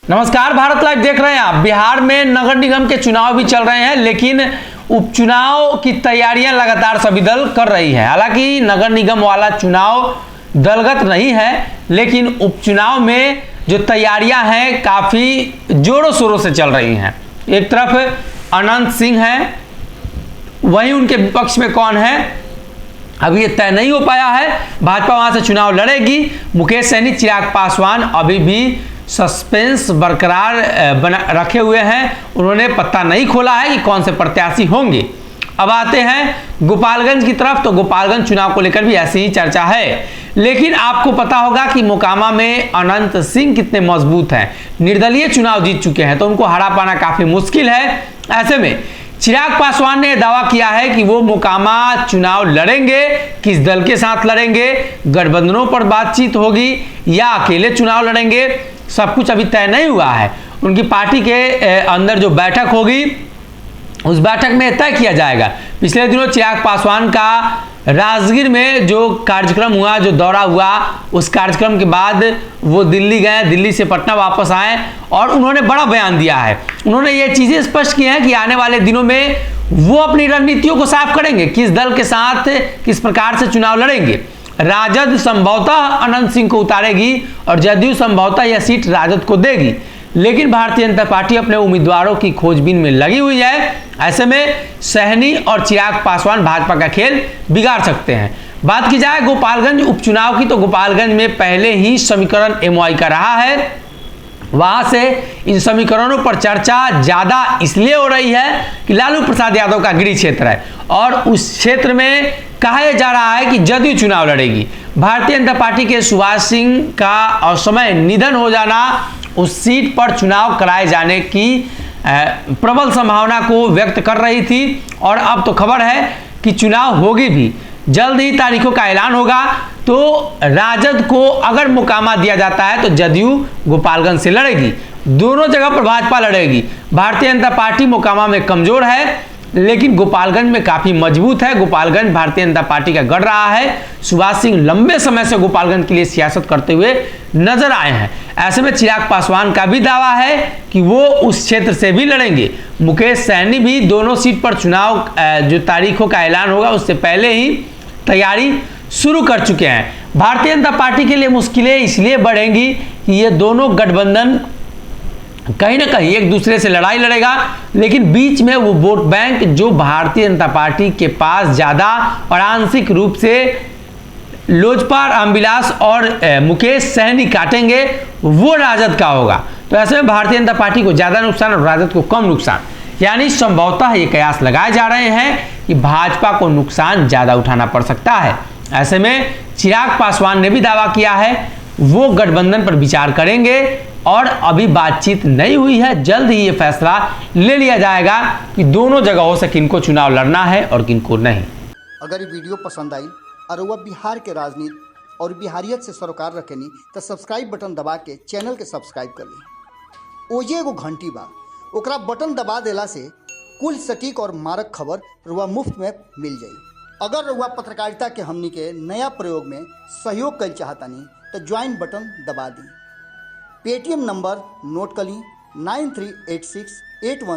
नमस्कार, भारत लाइव देख रहे हैं आप। बिहार में नगर निगम के चुनाव भी चल रहे हैं, लेकिन उपचुनाव की तैयारियां लगातार सभी दल कर रही है। हालांकि नगर निगम वाला चुनाव दलगत नहीं है, लेकिन उपचुनाव में जो तैयारियां हैं काफी जोरों शोरों से चल रही हैं। एक तरफ अनंत सिंह हैं, वहीं उनके विपक्ष में कौन है अभी ये तय नहीं हो पाया है। भाजपा वहां से चुनाव लड़ेगी। मुकेश सहनी, चिराग पासवान अभी भी सस्पेंस बरकरार रखे हुए हैं। उन्होंने पत्ता नहीं खोला है कि कौन से प्रत्याशी होंगे। अब आते हैं गोपालगंज की तरफ, तो गोपालगंज चुनाव को लेकर भी ऐसी ही चर्चा है। लेकिन आपको पता होगा कि मोकामा में अनंत सिंह कितने मजबूत हैं, निर्दलीय चुनाव जीत चुके हैं, तो उनको हरा पाना काफी मुश्किल है। ऐसे में चिराग पासवान ने दावा किया है कि वो मोकामा चुनाव लड़ेंगे। किस दल के साथ लड़ेंगे, गठबंधनों पर बातचीत होगी या अकेले चुनाव लड़ेंगे, सब कुछ अभी तय नहीं हुआ है। उनकी पार्टी के अंदर जो बैठक होगी उस बैठक में तय किया जाएगा। पिछले दिनों चिराग पासवान का राजगीर में जो कार्यक्रम हुआ, जो दौरा हुआ, उस कार्यक्रम के बाद वो दिल्ली गए, दिल्ली से पटना वापस आए और उन्होंने बड़ा बयान दिया है। उन्होंने ये चीजें स्पष्ट की हैं कि आने वाले दिनों में वो अपनी रणनीतियों को साफ करेंगे, किस दल के साथ किस प्रकार से चुनाव लड़ेंगे। राजद संभवतः अनंत सिंह को उतारेगी और जदयू संभवतः यह सीट राजद को देगी, लेकिन भारतीय जनता पार्टी अपने उम्मीदवारों की खोजबीन में लगी हुई है। ऐसे में सहनी और चिराग पासवान भाजपा का खेल बिगाड़ सकते हैं। बात की जाए गोपालगंज उपचुनाव की, तो गोपालगंज में पहले ही समीकरण एमवाई का रहा है। वहां से इन समीकरणों पर चर्चा ज्यादा इसलिए हो रही है कि लालू प्रसाद यादव का गृह क्षेत्र है और उस क्षेत्र में कहा जा रहा है कि जदयू चुनाव लड़ेगी। भारतीय जनता पार्टी के सुभाष सिंह का असमय निधन हो जाना उस सीट पर चुनाव कराए जाने की प्रबल संभावना को व्यक्त कर रही थी और अब तो खबर है कि चुनाव होगी भी। जल्द ही तारीखों का ऐलान होगा। तो राजद को अगर मोकामा दिया जाता है तो जदयू गोपालगंज से लड़ेगी, दोनों जगह पर भाजपा लड़ेगी। भारतीय जनता पार्टी मोकामा में कमजोर है, लेकिन गोपालगंज में काफी मजबूत है। गोपालगंज भारतीय जनता पार्टी का गढ़ रहा है। सुभाष सिंह लंबे समय से गोपालगंज के लिए सियासत करते हुए नजर आए हैं। ऐसे में चिराग पासवान का भी दावा है कि वो उस क्षेत्र से भी लड़ेंगे। मुकेश सहनी भी दोनों सीट पर चुनाव जो तारीखों का ऐलान होगा उससे पहले ही तैयारी शुरू कर चुके हैं। भारतीय जनता पार्टी के लिए मुश्किलें इसलिए बढ़ेंगी कि ये दोनों गठबंधन कहीं ना कहीं एक दूसरे से लड़ाई लड़ेगा, लेकिन बीच में वो वोट बैंक जो भारतीय जनता पार्टी के पास ज्यादा और आंशिक रूप से लोजपा, रामविलास और मुकेश सहनी काटेंगे, वो राजद का होगा। तो ऐसे में भारतीय जनता पार्टी को ज्यादा नुकसान और राजद को कम नुकसान, यानी संभवतः ये कयास लगाए जा रहे हैं कि भाजपा को नुकसान ज्यादा उठाना पड़ सकता है। ऐसे में चिराग पासवान ने भी दावा किया है वो गठबंधन पर विचार करेंगे और अभी बातचीत नहीं हुई है। जल्द ही ये फैसला ले लिया जाएगा कि दोनों जगहों से किनको चुनाव लड़ना है और किनको नहीं। अगर ये वीडियो पसंद आई और वह बिहार के राजनीति और बिहारियत से सरोकार रखेनी तो सब्सक्राइब बटन दबा के चैनल के सब्सक्राइब कर ली। ओजे एगो घंटी बा, ओकरा बटन दबा देला से कुल सटीक और मारक खबर रुआ मुफ्त में मिल जाई। अगर रुआ पत्रकारिता के हमनी के नया प्रयोग में सहयोग कर चाहतानी तो ज्वाइन बटन दबा दी। पेटीएम नंबर नोट कर ली 938681